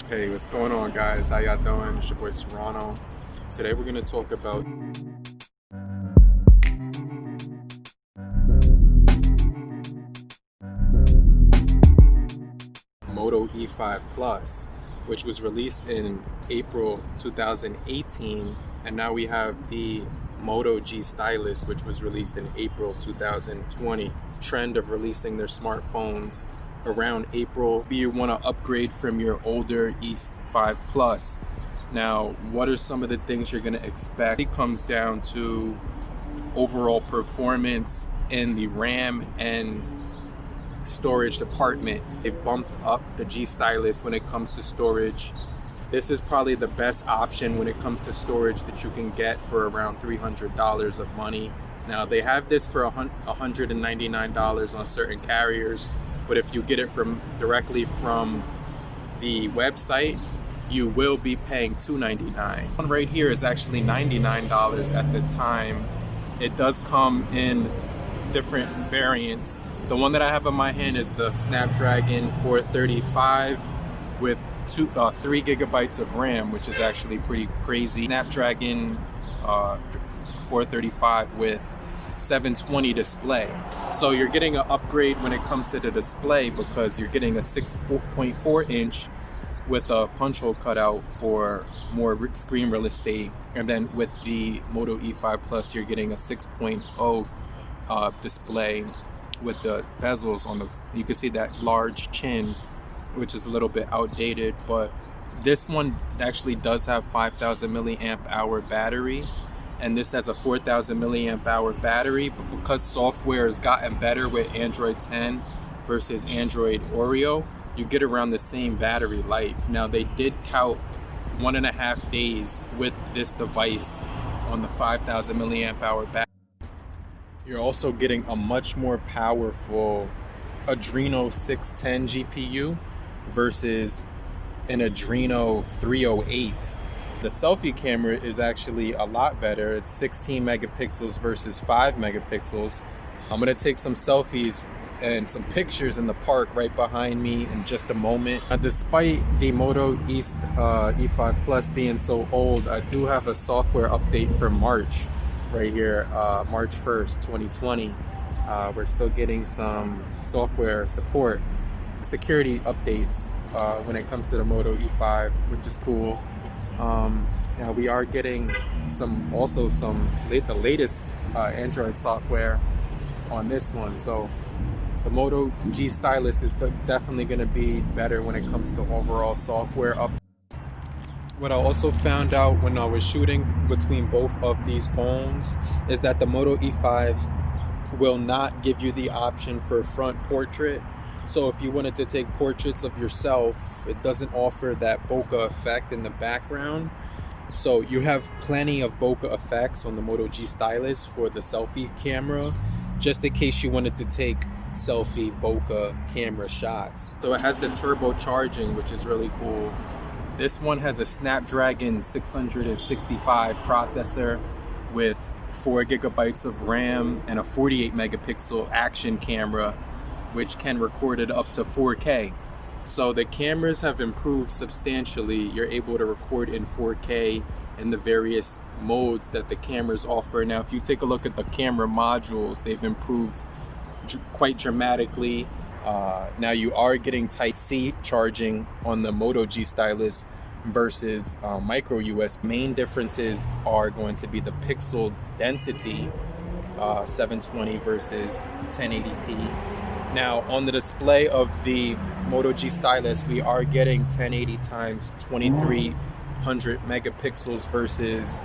Hey, what's going on, guys? How y'all doing? It's your boy Serrano. Today we're going to talk about Moto E5 Plus, which was released in April 2018, and now we have the Moto G Stylus, which was released in April 2020. It's a trend of releasing their smartphones around April. You want to upgrade from your older E5 Plus. Now, what are some of the things you're going to expect? It comes down to overall performance in the RAM and storage department. They bumped up the G Stylus when it comes to storage. This is probably the best option when it comes to storage that you can get for around $300 of money. Now, they have this for $199 on certain carriers, but if you get it directly from the website, you will be paying $299. One right here is actually $99 at the time. It does come in different variants. The one that I have in my hand is the Snapdragon 435 with 3 gigabytes of RAM, which is actually pretty crazy. Snapdragon 435 with 720 display. So you're getting an upgrade when it comes to the display because you're getting a 6.4 inch with a punch hole cutout for more screen real estate. And then with the Moto E5 Plus, you're getting a 6.0 display with the bezels on the, you can see that large chin, which is a little bit outdated, but this one actually does have 5,000 milliamp hour battery, and this has a 4,000 milliamp hour battery. But because software has gotten better with Android 10 versus Android Oreo, you get around the same battery life. Now, they did count 1.5 days with this device on the 5,000 milliamp hour battery. You're also getting a much more powerful Adreno 610 GPU versus an Adreno 308. The selfie camera is actually a lot better. It's 16 megapixels versus 5 megapixels. I'm gonna take some selfies and some pictures in the park right behind me in just a moment. Despite the Moto E5 Plus being so old, I do have a software update for March right here, March 1st, 2020. We're still getting some software support, security updates when it comes to the Moto E5, which is cool. Now we are getting the latest Android software on this one. So the Moto G Stylus is definitely going to be better when it comes to overall software updates. What I also found out when I was shooting between both of these phones is that the Moto E5 will not give you the option for front portrait. So if you wanted to take portraits of yourself, it doesn't offer that bokeh effect in the background. So you have plenty of bokeh effects on the Moto G Stylus for the selfie camera, just in case you wanted to take selfie bokeh camera shots. So it has the turbocharging, which is really cool. This one has a Snapdragon 665 processor with 4 gigabytes of RAM and a 48 megapixel action camera, which can record it up to 4K. So the cameras have improved substantially. You're able to record in 4K in the various modes that the cameras offer. Now, if you take a look at the camera modules, they've improved quite dramatically. Now you are getting Type-C charging on the Moto G Stylus versus micro USB. Main differences are going to be the pixel density, 720 versus 1080p. Now on the display of the Moto G Stylus, we are getting 1080 times 2300 megapixels versus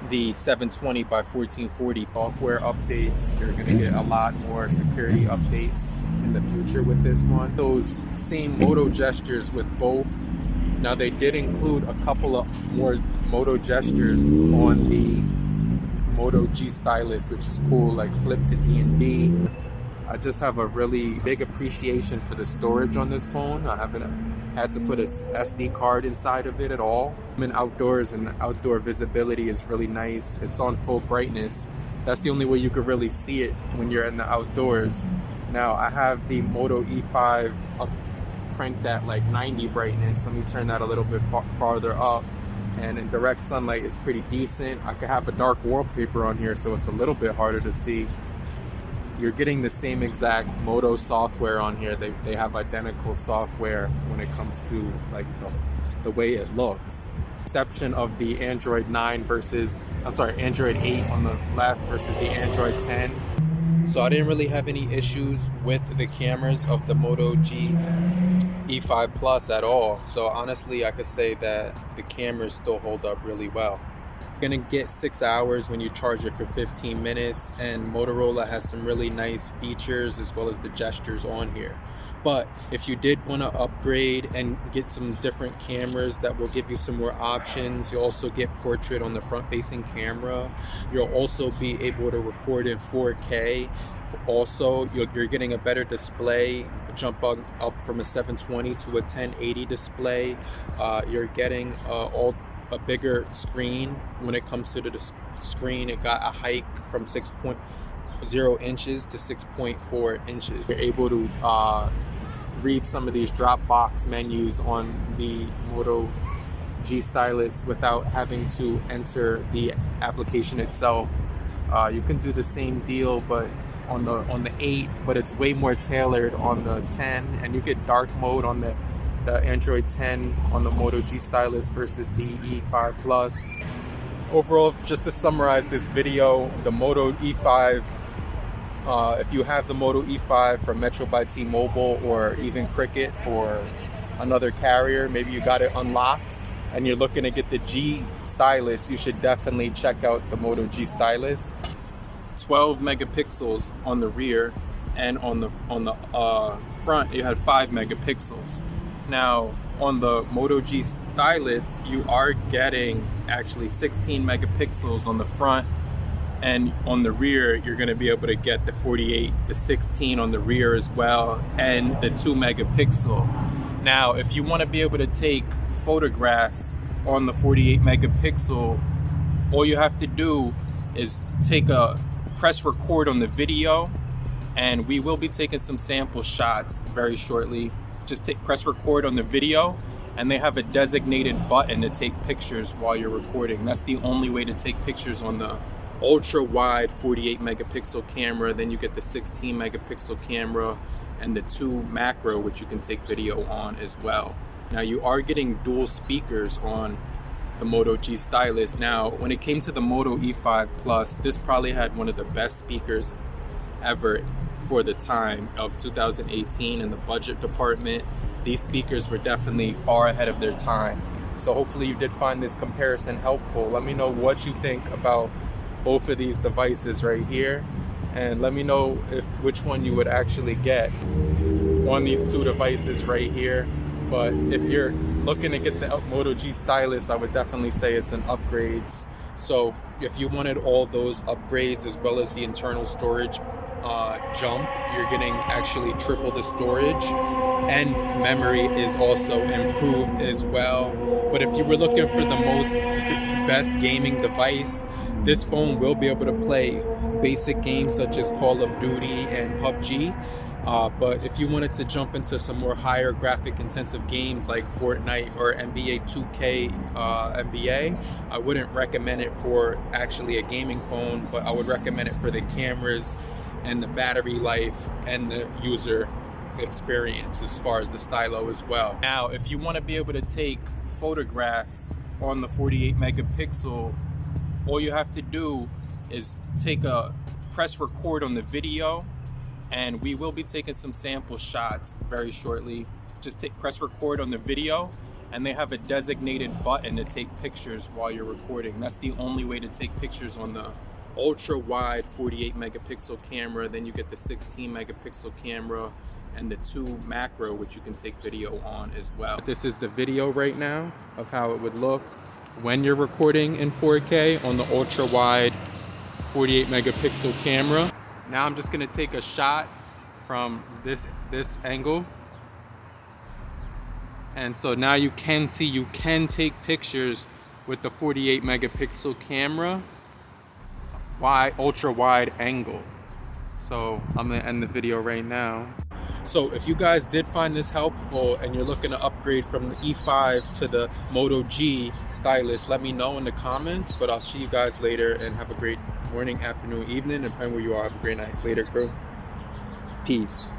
the 720 by 1440. Software updates, you're going to get a lot more security updates in the future with this one. Those same Moto gestures with both. Now they did include a couple of more Moto gestures on the Moto G Stylus, which is cool, like flip to D&D. I just have a really big appreciation for the storage on this phone. I haven't had to put a SD card inside of it at all. I'm in outdoors, and the outdoor visibility is really nice. It's on full brightness. That's the only way you could really see it when you're in the outdoors. Now I have the Moto E5 cranked at like 90 brightness. Let me turn that a little bit farther up. And in direct sunlight, it's pretty decent. I could have a dark wallpaper on here, so it's a little bit harder to see. You're getting the same exact Moto software on here. They have identical software when it comes to like the way it looks. Exception of the Android 9 versus, Android 8 on the left versus the Android 10. So I didn't really have any issues with the cameras of the Moto G E5 Plus at all. So honestly, I could say that the cameras still hold up really well. You're gonna get 6 hours when you charge it for 15 minutes, and Motorola has some really nice features as well as the gestures on here. But if you did want to upgrade and get some different cameras that will give you some more options, you'll also get portrait on the front-facing camera. You'll also be able to record in 4K. Also, you're getting a better display, jump up from a 720 to a 1080 display. You're getting a bigger screen. When it comes to the screen, it got a hike from 6.0 inches to 6.4 inches. You're able to read some of these Dropbox menus on the Moto G Stylus without having to enter the application itself. You can do the same deal, but on the 8, but it's way more tailored on the 10, and you get dark mode on the Android 10 on the Moto G Stylus versus the E5 Plus. Overall, just to summarize this video, the Moto E5, if you have the Moto E5 from Metro by T-Mobile or even Cricket or another carrier, maybe you got it unlocked and you're looking to get the G Stylus, you should definitely check out the Moto G Stylus. 12 megapixels on the rear, and on the front you had 5 megapixels. Now on the Moto G Stylus, you are getting actually 16 megapixels on the front, and on the rear you're going to be able to get the 48, the 16 on the rear as well, and the 2 megapixel. Now if you want to be able to take photographs on the 48 megapixel, all you have to do is press record on the video, and we will be taking some sample shots very shortly. Just press record on the video, and they have a designated button to take pictures while you're recording. That's the only way to take pictures on the ultra wide 48 megapixel camera. Then you get the 16 megapixel camera and the 2 macro, which you can take video on as well. Now you are getting dual speakers on the Moto G Stylus. Now when it came to the Moto E5 Plus, this probably had one of the best speakers ever for the time of 2018 in the budget department. These speakers were definitely far ahead of their time. So hopefully you did find this comparison helpful. Let me know what you think about both of these devices right here, and let me know which one you would actually get on these 2 devices right here. But if you're looking to get the Moto G Stylus, I would definitely say it's an upgrade. So if you wanted all those upgrades as well as the internal storage jump, you're getting actually triple the storage, and memory is also improved as well. But if you were looking for the best gaming device, this phone will be able to play basic games such as Call of Duty and PUBG. But if you wanted to jump into some more higher graphic intensive games like Fortnite or NBA 2K NBA, I wouldn't recommend it for actually a gaming phone, but I would recommend it for the cameras and the battery life and the user experience as far as the stylo as well. Now, if you want to be able to take photographs on the 48 megapixel, all you have to do is press record on the video, and we will be taking some sample shots very shortly. Just press record on the video, and they have a designated button to take pictures while you're recording. That's the only way to take pictures on the ultra wide 48 megapixel camera. Then you get the 16 megapixel camera and the 2 macro, which you can take video on as well. This is the video right now of how it would look when you're recording in 4K on the ultra wide 48 megapixel camera. Now I'm just gonna take a shot from this angle. And so now you can see, you can take pictures with the 48 megapixel camera, ultra wide angle. So I'm gonna end the video right now. So if you guys did find this helpful and you're looking to upgrade from the E5 to the Moto G Stylus, let me know in the comments. But I'll see you guys later, and have a great morning, afternoon, evening, and depending where you are, have a great night. Later, crew. Peace.